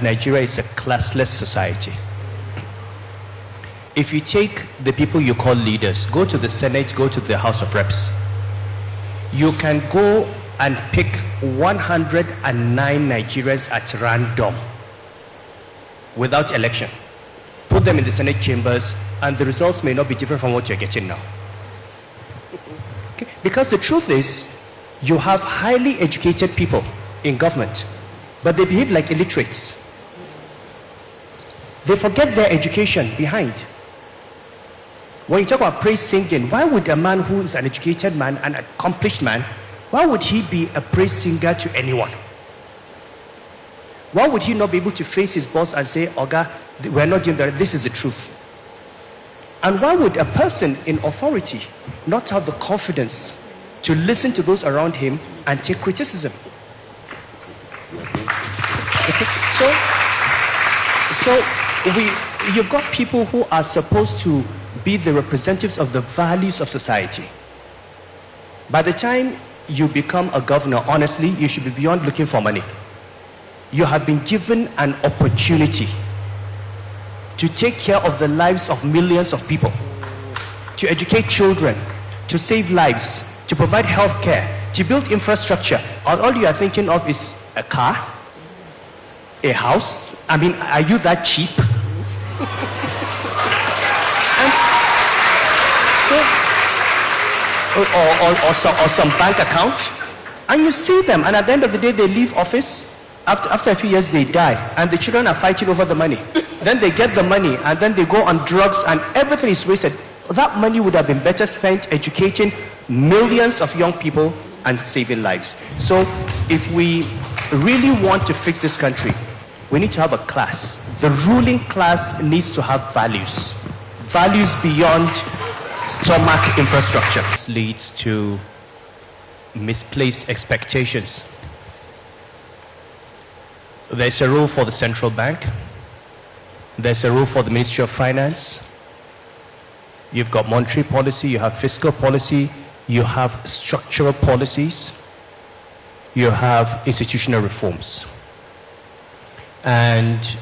Nigeria is a classless society. If you take the people you call leaders, go to the Senate, go to the House of Reps, you can go and pick 109 Nigerians at random without election. Put them in the Senate chambers, and the results may not be different from what you're getting now. Okay? Because the truth is, you have highly educated people in government, but they behave like illiterates. They forget their education behind. When you talk about praise singing, why would a man who is an educated man, an accomplished man, why would he be a praise singer to anyone? Why would he not be able to face his boss and say, Oga, we're not doing that, this is the truth? And why would a person in authority not have the confidence to listen to those around him and take criticism? You've got people who are supposed to be the representatives of the values of society. By the time you become a governor, honestly, you should be beyond looking for money. You have been given an opportunity to take care of the lives of millions of people, to educate children, to save lives, to provide health care, to build infrastructure. All you are thinking of is a car, a house. I mean, are you that cheap? Or some bank account, and you see them, and at the end of the day they leave office. After a few years they die, and the children are fighting over the money. Then they get the money, and then they go on drugs, and everything is wasted. That money would have been better spent educating millions of young people and saving lives. So if we really want to fix this country, we need to have a class. The ruling class needs to have values beyond stomach infrastructure. This leads to misplaced expectations. There's a role for the central bank. There's a role for the Ministry of Finance. You've got monetary policy, you have fiscal policy, you have structural policies, you have institutional reforms. And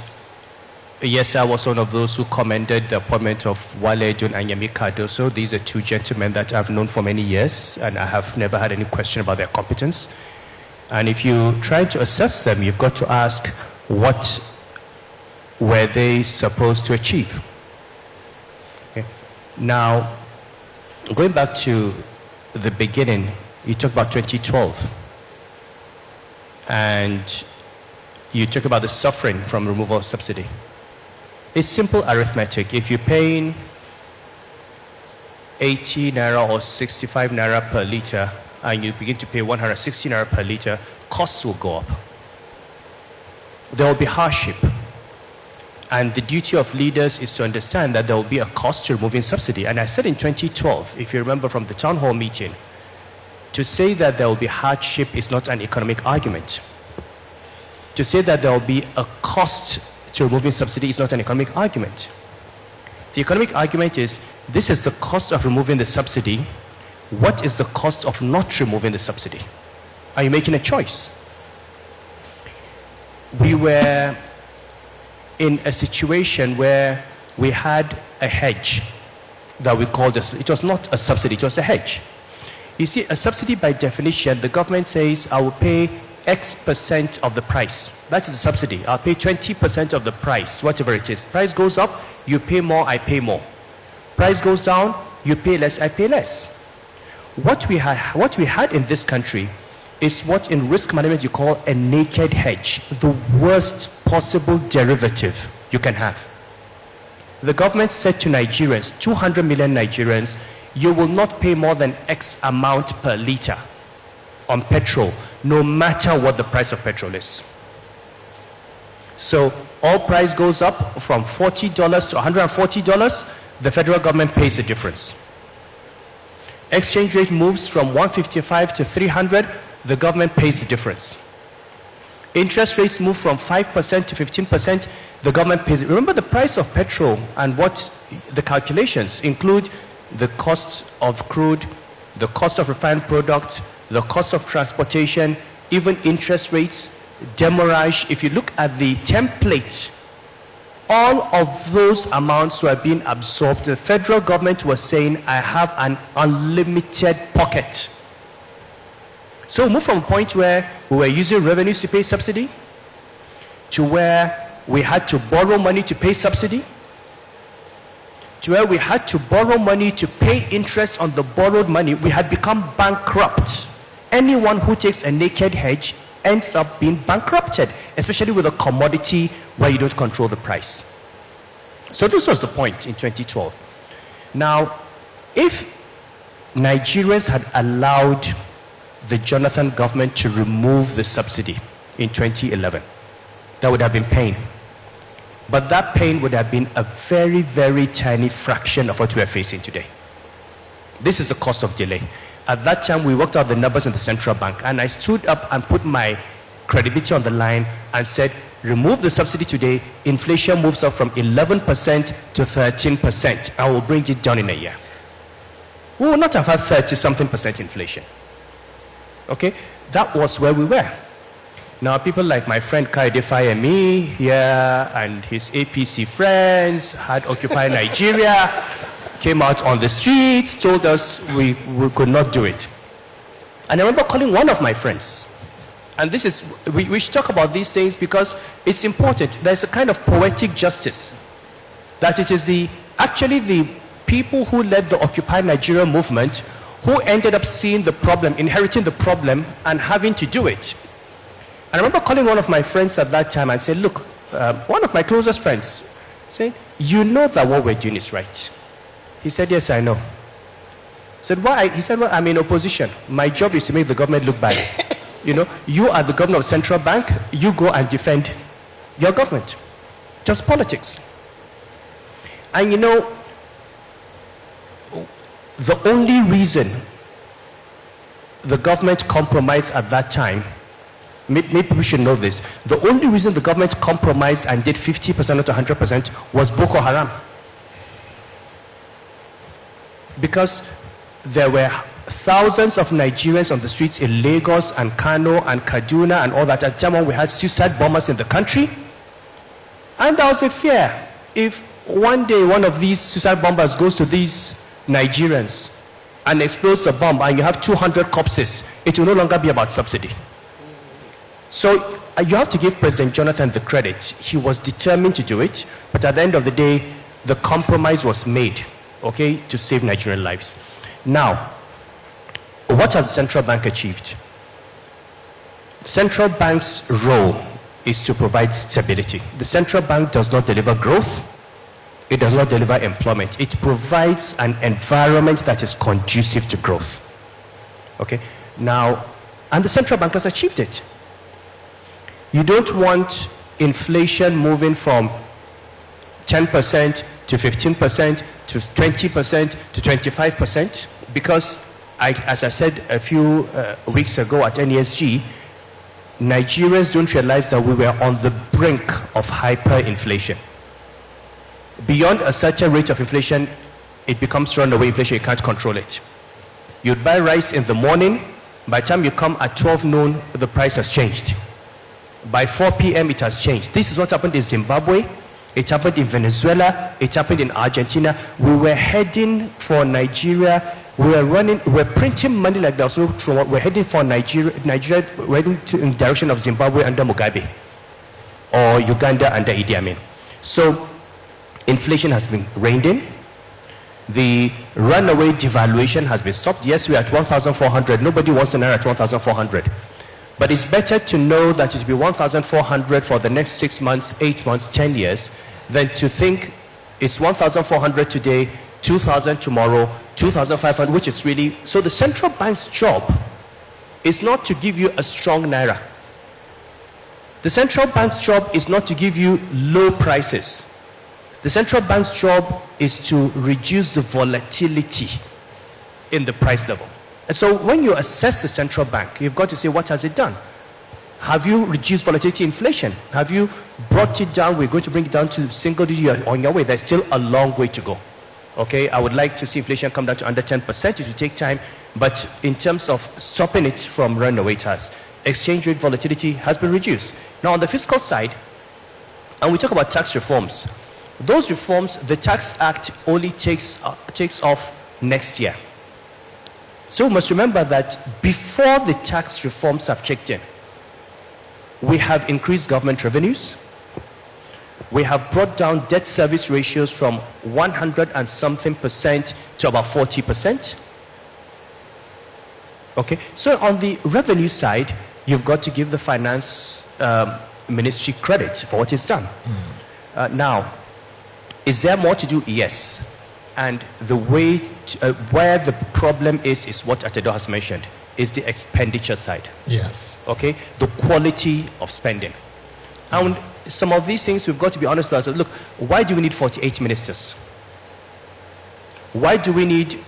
yes, I was one of those who commended the appointment of Wale Edun and Yemi Cardoso. These are two gentlemen that I've known for many years, and I have never had any question about their competence. And if you try to assess them, you've got to ask, what were they supposed to achieve? Okay. Now, going back to the beginning, you talk about 2012. And you talk about the suffering from removal of subsidy. It's simple arithmetic. If you're paying 80 naira or 65 naira per liter, and you begin to pay 160 naira per liter, costs will go up. There will be hardship. And the duty of leaders is to understand that there will be a cost to removing subsidy. And I said in 2012, if you remember from the town hall meeting, to say that there will be hardship is not an economic argument. To say that there will be a cost to removing subsidy is not an economic argument. The economic argument is, this is the cost of removing the subsidy. What is the cost of not removing the subsidy? Are you making a choice? We were in a situation where we had a hedge that we called it was not a subsidy, it was a hedge. You see, a subsidy by definition, the government says, I will pay X% of the price. That is a subsidy. I'll pay 20% of the price, whatever it is. Price goes up, you pay more, I pay more. Price goes down, you pay less, I pay less. What we had in this country is what in risk management you call a naked hedge, the worst possible derivative you can have. The government said to Nigerians, 200 million Nigerians, you will not pay more than X amount per liter on petrol, no matter what the price of petrol is. So all price goes up from $40 to $140, the federal government pays the difference. Exchange rate moves from 155 to 300, the government pays the difference. Interest rates move from 5% to 15%, the government pays it. Remember, the price of petrol and what the calculations include the cost of crude, the cost of refined product, the cost of transportation, even interest rates, demurrage, if you look at the template, all of those amounts were being absorbed. The federal government was saying, I have an unlimited pocket. So we moved from a point where we were using revenues to pay subsidy to where we had to borrow money to pay subsidy, to where we had to borrow money to pay interest on the borrowed money. We had become bankrupt. Anyone who takes a naked hedge ends up being bankrupted, especially with a commodity where you don't control the price. So this was the point in 2012. Now, if Nigerians had allowed the Jonathan government to remove the subsidy in 2011, that would have been pain. But that pain would have been a very, very tiny fraction of what we are facing today. This is the cost of delay. At that time, we worked out the numbers in the central bank, and I stood up and put my credibility on the line and said, remove the subsidy today, inflation moves up from 11% to 13%. I will bring it down in a year. We will not have had 30-something% inflation. Okay? That was where we were. Now, people like my friend Kaide Fayemi here and his APC friends had Occupy Nigeria, came out on the streets, told us we could not do it. And I remember calling one of my friends. And this is, we should talk about these things because it's important. There's a kind of poetic justice. That it is actually the people who led the Occupy Nigeria movement who ended up seeing the problem, inheriting the problem, and having to do it. And I remember calling one of my friends at that time and said, look, one of my closest friends, saying, you know that what we're doing is right. He said, yes, I know. I said, why? He said, well, I'm in opposition. My job is to make the government look bad. You know, you are the governor of central bank, you go and defend your government. Just politics. And you know, the only reason the government compromised at that time, maybe we should know this, the only reason the government compromised and did 50% not 100% was Boko Haram. Because there were thousands of Nigerians on the streets in Lagos and Kano and Kaduna and all that. At the time when we had suicide bombers in the country. And there was a fear. If one day one of these suicide bombers goes to these Nigerians and explodes the bomb and you have 200 corpses, it will no longer be about subsidy. So you have to give President Jonathan the credit. He was determined to do it, but at the end of the day, the compromise was made, okay, to save Nigerian lives. Now, what has the central bank achieved? Central bank's role is to provide stability. The central bank does not deliver growth. It does not deliver employment. It provides an environment that is conducive to growth. Okay? Now, and the central bank has achieved it. You don't want inflation moving from 10% to 15% to 20% to 25% because, as I said a few weeks ago at NESG, Nigerians don't realize that we were on the brink of hyperinflation. Beyond a certain rate of inflation, it becomes runaway inflation, you can't control it. You'd buy rice in the morning, by the time you come at 12 noon, the price has changed. By 4 p.m. it has changed. This is what happened in Zimbabwe, it happened in Venezuela, it happened in Argentina. We were heading for Nigeria, we were printing money like there was no tomorrow. We're heading for Nigeria, we're heading in the direction of Zimbabwe under Mugabe, or Uganda under Idi Amin. So inflation has been reined in. The runaway devaluation has been stopped. Yes, we're at 1,400. Nobody wants an naira at 1,400. But it's better to know that it will be 1,400 for the next 6 months, 8 months, 10 years, than to think it's 1,400 today, 2,000 tomorrow, 2,500, which is really... So the central bank's job is not to give you a strong naira. The central bank's job is not to give you low prices. The central bank's job is to reduce the volatility in the price level. And so when you assess the central bank, you've got to say, what has it done? Have you reduced volatility inflation? Have you brought it down? We're going to bring it down to single digit. You're on your way. There's still a long way to go. Okay, I would like to see inflation come down to under 10%. It will take time. But in terms of stopping it from runaway, it has. exchange rate volatility has been reduced. Now, on the fiscal side, and we talk about tax reforms, those reforms, the Tax Act only takes off next year. So we must remember that before the tax reforms have kicked in, we have increased government revenues. We have brought down debt service ratios from 100 and something percent to about 40%. Okay, so on the revenue side, you've got to give the finance ministry credit for what it's done. Now, is there more to do? Yes. And the way where the problem is what Atedo has mentioned, is the expenditure side. Yes. Okay, the quality of spending. And some of these things we've got to be honest with ourselves. Look, why do we need 48 ministers? Why do we need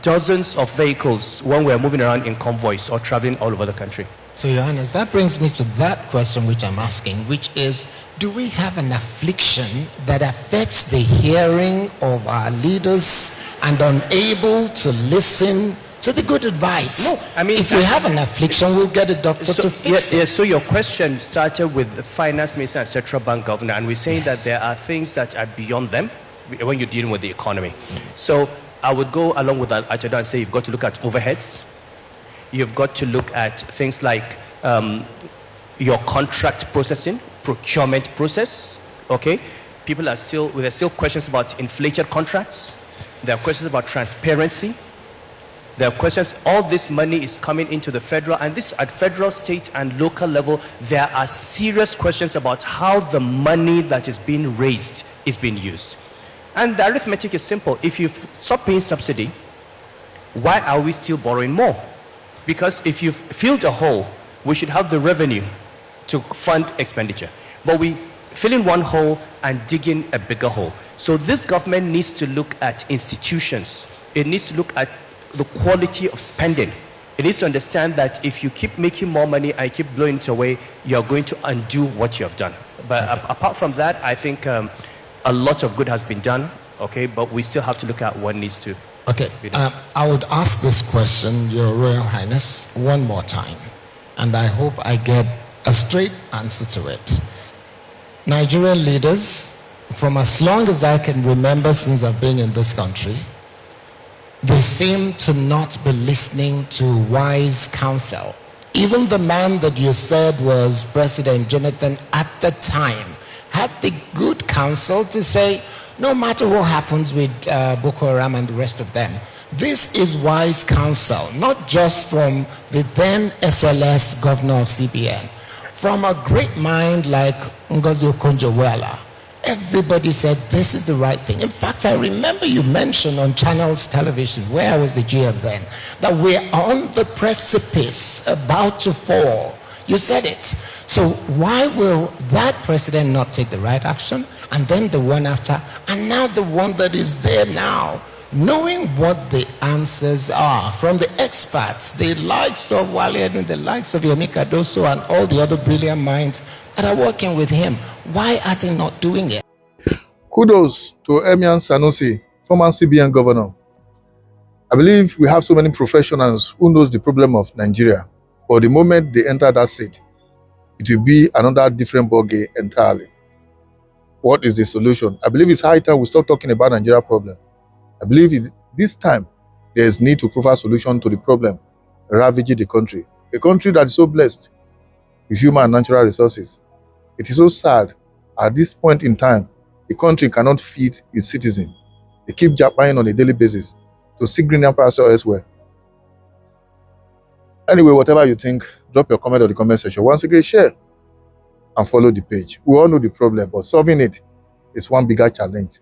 dozens of vehicles when we're moving around in convoys or traveling all over the country? So, Your Highness, that brings me to that question which I'm asking, which is, do we have an affliction that affects the hearing of our leaders and unable to listen to the good advice? No, I mean, if we have an affliction, we'll get a doctor to fix it. Yes, so your question started with the finance minister and central bank governor, and we're saying that there are things that are beyond them when you're dealing with the economy. So I would go along with that and say you've got to look at overheads. You've got to look at things like your contract processing, procurement process. Okay, there's still questions about inflated contracts. There are questions about transparency. There are questions. All this money is coming into the federal, and this at federal, state, and local level. There are serious questions about how the money that is being raised is being used. And the arithmetic is simple. If you stop paying subsidy, why are we still borrowing more? Because if you've filled a hole, we should have the revenue to fund expenditure. But we fill in one hole and dig in a bigger hole. So this government needs to look at institutions. It needs to look at the quality of spending. It needs to understand that if you keep making more money and keep blowing it away, you're going to undo what you have done. But apart from that, I think a lot of good has been done, okay? But we still have to look at what needs to be done. I would ask this question, Your Royal Highness, one more time. And I hope I get a straight answer to it. Nigerian leaders, from as long as I can remember since I've been in this country, they seem to not be listening to wise counsel. Even the man that you said was President Jonathan at the time had the good counsel to say, no matter what happens with Boko Haram and the rest of them, this is wise counsel, not just from the then SLS governor of CBN, from a great mind like Ngozi Okonjo-Iweala. Everybody said this is the right thing. In fact, I remember you mentioned on Channels Television, where I was the GM then, that we're on the precipice, about to fall. You said it. So why will that president not take the right action, and then the one after, and now the one that is there now, knowing what the answers are from the experts, the likes of Wale and the likes of Yomi Cardoso and all the other brilliant minds that are working with him? Why are they not doing it? Kudos to Emir Sanusi, former CBN governor. I believe we have so many professionals who knows the problem of Nigeria. But the moment they enter that seat, it will be another different ballgame entirely. What is the solution? I believe it's high time we stop talking about Nigeria problem. I believe this time there is need to provide solution to the problem ravaging the country. A country that is so blessed with human and natural resources. It is so sad at this point in time, the country cannot feed its citizens. They keep japping on a daily basis to seek greener pasture elsewhere. Anyway, whatever you think, drop your comment on the comment section. Once again, share and follow the page. We all know the problem, but solving it is one bigger challenge.